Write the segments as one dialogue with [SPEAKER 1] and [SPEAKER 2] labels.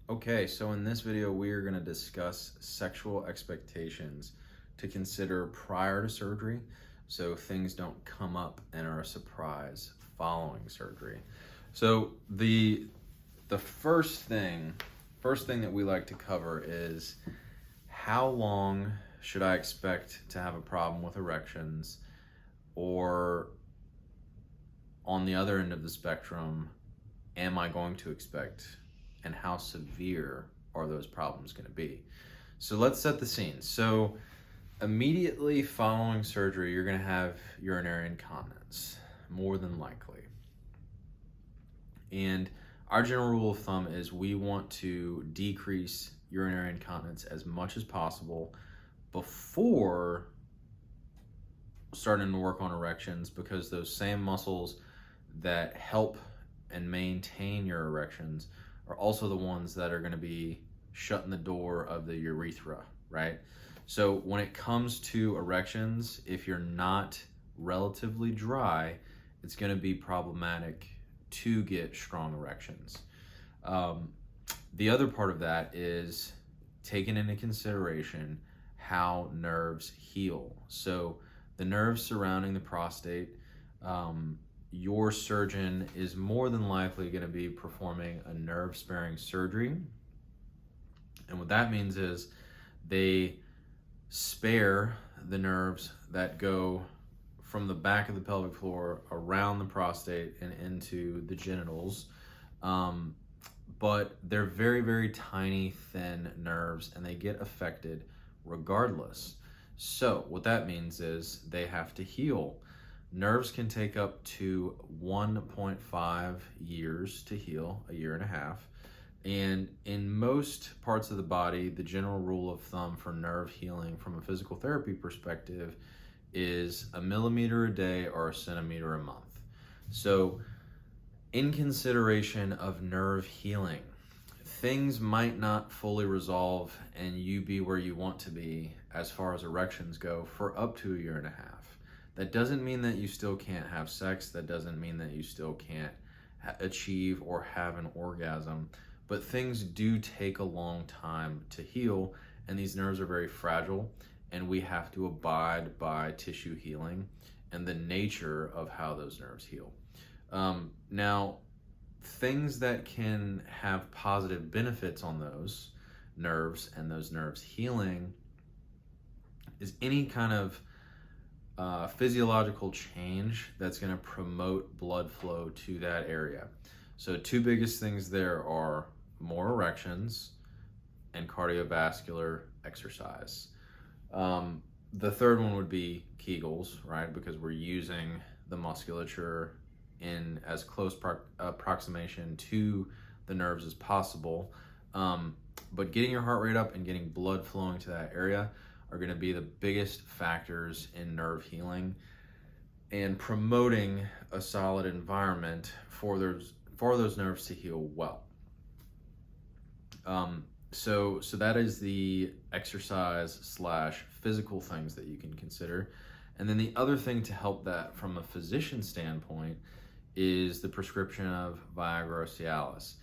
[SPEAKER 1] Okay, so in this video, we are going to discuss sexual expectations to consider prior to surgery so things don't come up and are a surprise following surgery. So the first thing that we like to cover is how long should I expect to have a problem with erections, or on the other end of the spectrum, am I going to expect, and how severe are those problems going to be? So let's set the scene. So immediately following surgery, you're going to have urinary incontinence, more than likely. And our general rule of thumb is we want to decrease urinary incontinence as much as possible before starting to work on erections, because those same muscles that help and maintain your erections are also the ones that are going to be shutting the door of the urethra, right? So when it comes to erections, if you're not relatively dry, it's going to be problematic to get strong erections. The other part of that is taking into consideration how nerves heal. So the nerves surrounding the prostate, your surgeon is more than likely going to be performing a nerve-sparing surgery. And what that means is they spare the nerves that go from the back of the pelvic floor around the prostate and into the genitals. But they're very, very tiny, thin nerves, and they get affected regardless. So what that means is they have to heal. Nerves can take up to 1.5 years to heal, a year and a half. And in most parts of the body, the general rule of thumb for nerve healing from a physical therapy perspective is 1 millimeter a day or 1 centimeter a month. So in consideration of nerve healing, things might not fully resolve and you be where you want to be as far as erections go for up to a year and a half. That doesn't mean that you still can't have sex. That doesn't mean that you still can't achieve or have an orgasm. But things do take a long time to heal, and these nerves are very fragile, and we have to abide by tissue healing and the nature of how those nerves heal. Now, things that can have positive benefits on those nerves and those nerves healing is any kind of physiological change that's going to promote blood flow to that area. So two biggest things there are more erections and cardiovascular exercise. The third one would be Kegels, right? Because we're using the musculature in as close approximation to the nerves as possible. But getting your heart rate up and getting blood flowing to that area are going to be the biggest factors in nerve healing and promoting a solid environment for those nerves to heal well. So that is the exercise / physical things that you can consider. And then the other thing to help that from a physician standpoint is the prescription of Viagra or Cialis.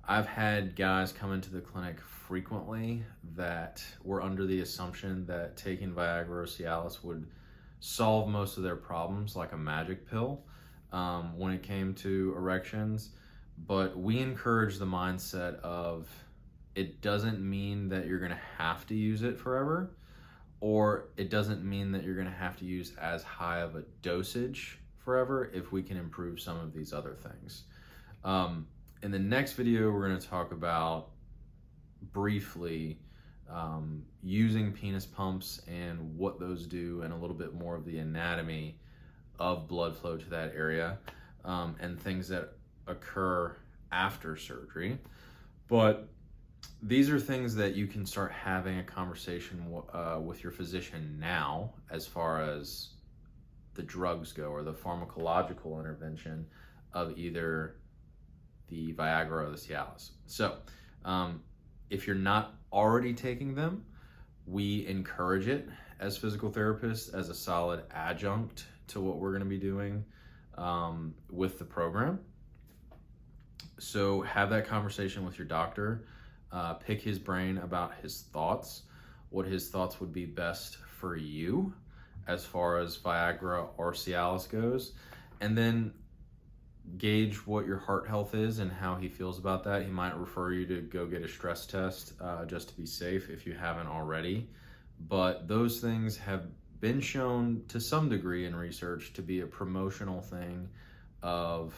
[SPEAKER 1] I've had guys come into the clinic frequently that were under the assumption that taking Viagra or Cialis would solve most of their problems like a magic pill when it came to erections. But we encourage the mindset of it doesn't mean that you're going to have to use it forever, or it doesn't mean that you're going to have to use as high of a dosage forever if we can improve some of these other things. In the next video, we're going to talk about briefly using penis pumps and what those do, and a little bit more of the anatomy of blood flow to that area, and things that occur after surgery. But these are things that you can start having a conversation with your physician now, as far as the drugs go, or the pharmacological intervention of either the Viagra or the Cialis. So if you're not already taking them, we encourage it as physical therapists as a solid adjunct to what we're going to be doing with the program. So have that conversation with your doctor. pick his brain about his thoughts, what his thoughts would be best for you as far as Viagra or Cialis goes, and then gauge what your heart health is and how he feels about that. He might refer you to go get a stress test just to be safe if you haven't already. But those things have been shown to some degree in research to be a promotional thing of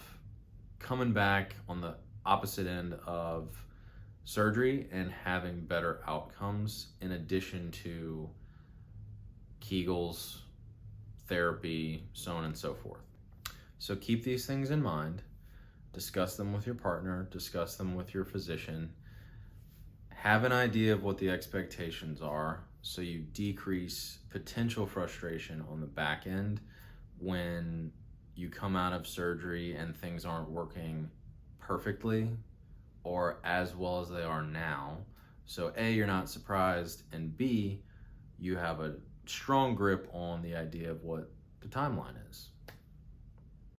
[SPEAKER 1] coming back on the opposite end of surgery and having better outcomes, in addition to Kegels, therapy, so on and so forth. So keep these things in mind, discuss them with your partner, discuss them with your physician, have an idea of what the expectations are so you decrease potential frustration on the back end when you come out of surgery and things aren't working perfectly or as well as they are now. So A, you're not surprised, and B, you have a strong grip on the idea of what the timeline is.